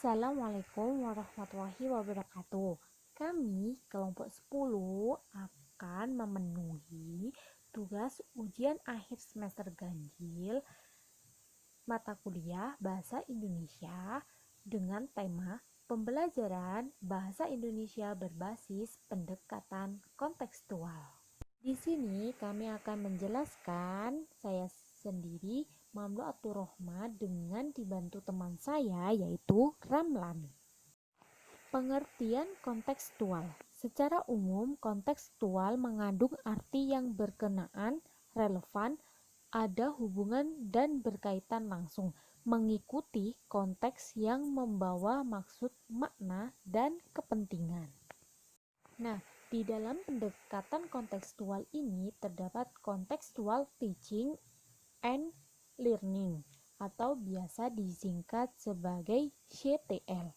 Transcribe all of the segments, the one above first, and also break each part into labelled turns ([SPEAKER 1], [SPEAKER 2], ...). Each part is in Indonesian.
[SPEAKER 1] Assalamualaikum warahmatullahi wabarakatuh. Kami kelompok 10 akan memenuhi tugas ujian akhir semester ganjil mata kuliah Bahasa Indonesia dengan tema pembelajaran Bahasa Indonesia berbasis pendekatan kontekstual. Di sini kami akan menjelaskan saya sendiri Mamlu Abdurrahman dengan dibantu teman saya yaitu Ramlan. Pengertian kontekstual. Secara umum, kontekstual mengandung arti yang berkenaan, relevan, ada hubungan dan berkaitan langsung, mengikuti konteks yang membawa maksud, makna, dan kepentingan. Nah, di dalam pendekatan kontekstual ini terdapat contextual teaching and learning atau biasa disingkat sebagai CTL.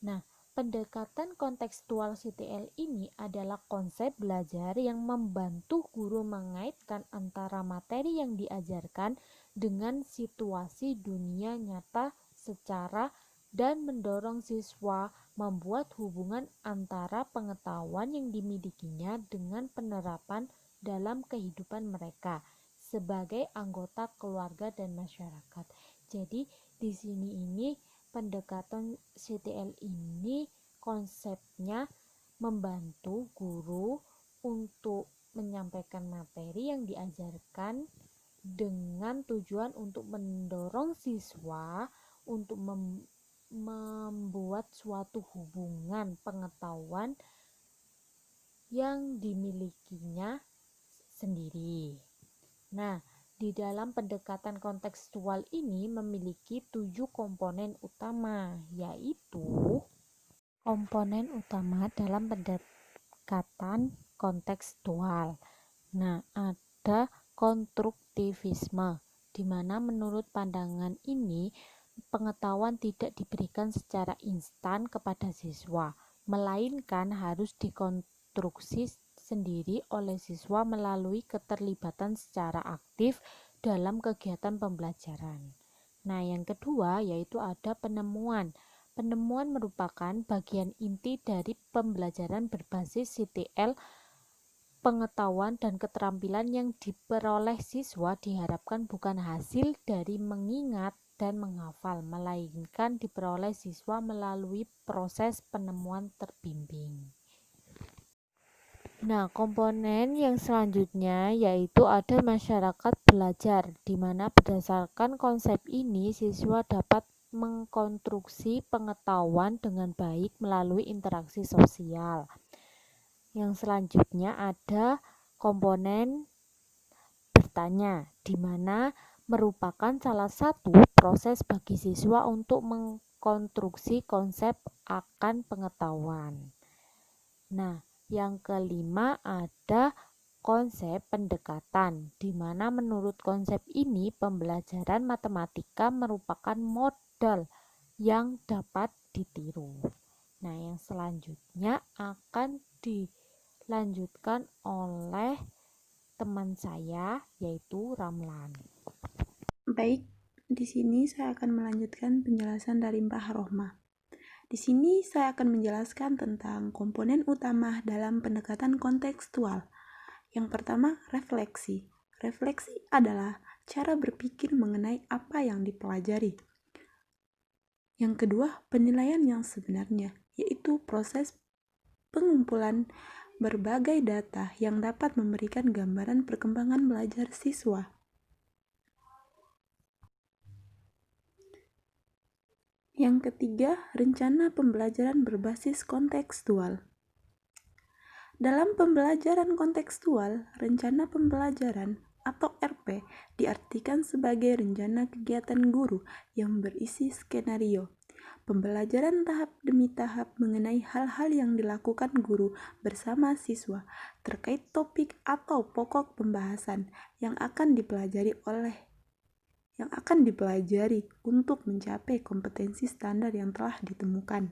[SPEAKER 1] Nah, pendekatan kontekstual CTL ini adalah konsep belajar yang membantu guru mengaitkan antara materi yang diajarkan dengan situasi dunia nyata secara dan mendorong siswa membuat hubungan antara pengetahuan yang dimilikinya dengan penerapan dalam kehidupan mereka sebagai anggota keluarga dan masyarakat. Jadi di sini pendekatan CTL ini konsepnya membantu guru untuk menyampaikan materi yang diajarkan dengan tujuan untuk mendorong siswa untuk membuat suatu hubungan pengetahuan yang dimilikinya sendiri. Nah, di dalam pendekatan kontekstual ini memiliki 7 komponen utama, yaitu komponen utama dalam pendekatan kontekstual. Nah, ada konstruktivisme, di mana menurut pandangan ini pengetahuan tidak diberikan secara instan kepada siswa, melainkan harus dikonstruksi sendiri oleh siswa melalui keterlibatan secara aktif dalam kegiatan pembelajaran. Nah, yang kedua yaitu ada penemuan. Penemuan merupakan bagian inti dari pembelajaran berbasis CTL. Pengetahuan dan keterampilan yang diperoleh siswa diharapkan bukan hasil dari mengingat dan menghafal, melainkan diperoleh siswa melalui proses penemuan terbimbing. Nah, komponen yang selanjutnya yaitu ada masyarakat belajar, di mana berdasarkan konsep ini siswa dapat mengkonstruksi pengetahuan dengan baik melalui interaksi sosial. Yang selanjutnya ada komponen bertanya, di mana merupakan salah satu proses bagi siswa untuk mengkonstruksi konsep akan pengetahuan. Nah, yang kelima ada konsep pendekatan, di mana menurut konsep ini pembelajaran matematika merupakan modal yang dapat ditiru. Nah, yang selanjutnya akan dilanjutkan oleh teman saya yaitu Ramlan.
[SPEAKER 2] Baik, di sini saya akan melanjutkan penjelasan dari Mbah Rohmah. Di sini saya akan menjelaskan tentang komponen utama dalam pendekatan kontekstual. Yang pertama, refleksi. Refleksi adalah cara berpikir mengenai apa yang dipelajari. Yang kedua, penilaian yang sebenarnya, yaitu proses pengumpulan berbagai data yang dapat memberikan gambaran perkembangan belajar siswa. Yang ketiga, rencana pembelajaran berbasis kontekstual. Dalam pembelajaran kontekstual, rencana pembelajaran atau RP diartikan sebagai rencana kegiatan guru yang berisi skenario. Pembelajaran tahap demi tahap mengenai hal-hal yang dilakukan guru bersama siswa terkait topik atau pokok pembahasan yang akan dipelajari untuk mencapai kompetensi standar yang telah ditemukan.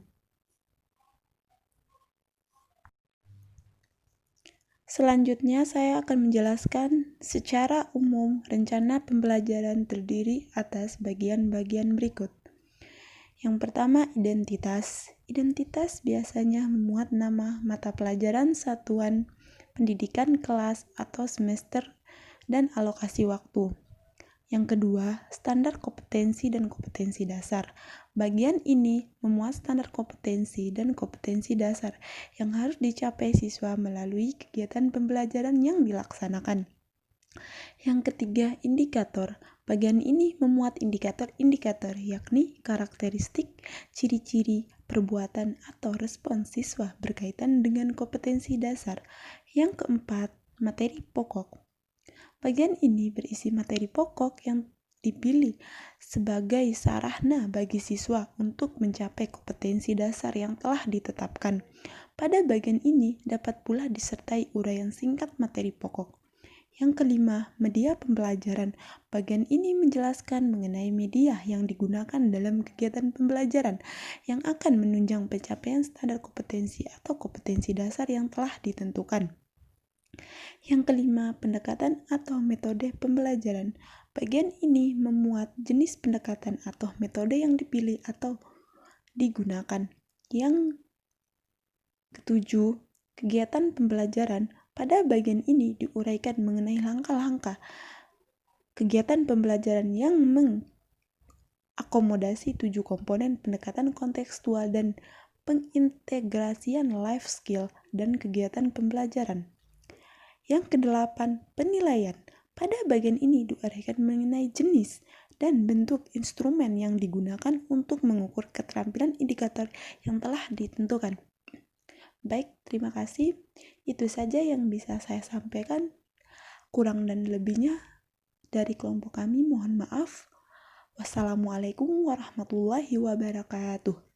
[SPEAKER 2] Selanjutnya saya akan menjelaskan secara umum rencana pembelajaran terdiri atas bagian-bagian berikut. Yang pertama, identitas. Identitas biasanya memuat nama mata pelajaran, satuan pendidikan, kelas, atau semester, dan alokasi waktu. Yang kedua, standar kompetensi dan kompetensi dasar. Bagian ini memuat standar kompetensi dan kompetensi dasar yang harus dicapai siswa melalui kegiatan pembelajaran yang dilaksanakan. Yang ketiga, indikator. Bagian ini memuat indikator-indikator, yakni karakteristik, ciri-ciri, perbuatan, atau respons siswa berkaitan dengan kompetensi dasar. Yang keempat, materi pokok. Bagian ini berisi materi pokok yang dipilih sebagai sarana bagi siswa untuk mencapai kompetensi dasar yang telah ditetapkan. Pada bagian ini dapat pula disertai uraian singkat materi pokok. Yang kelima, media pembelajaran. Bagian ini menjelaskan mengenai media yang digunakan dalam kegiatan pembelajaran yang akan menunjang pencapaian standar kompetensi atau kompetensi dasar yang telah ditentukan. Yang kelima, pendekatan atau metode pembelajaran. Bagian ini memuat jenis pendekatan atau metode yang dipilih atau digunakan. Yang ketujuh, kegiatan pembelajaran. Pada bagian ini diuraikan mengenai langkah-langkah kegiatan pembelajaran yang mengakomodasi 7 komponen pendekatan kontekstual dan pengintegrasian life skill dan kegiatan pembelajaran. Yang kedelapan, penilaian. Pada bagian ini diuraikan mengenai jenis dan bentuk instrumen yang digunakan untuk mengukur keterampilan indikator yang telah ditentukan. Baik, terima kasih. Itu saja yang bisa saya sampaikan. Kurang dan lebihnya dari kelompok kami mohon maaf. Wassalamualaikum warahmatullahi wabarakatuh.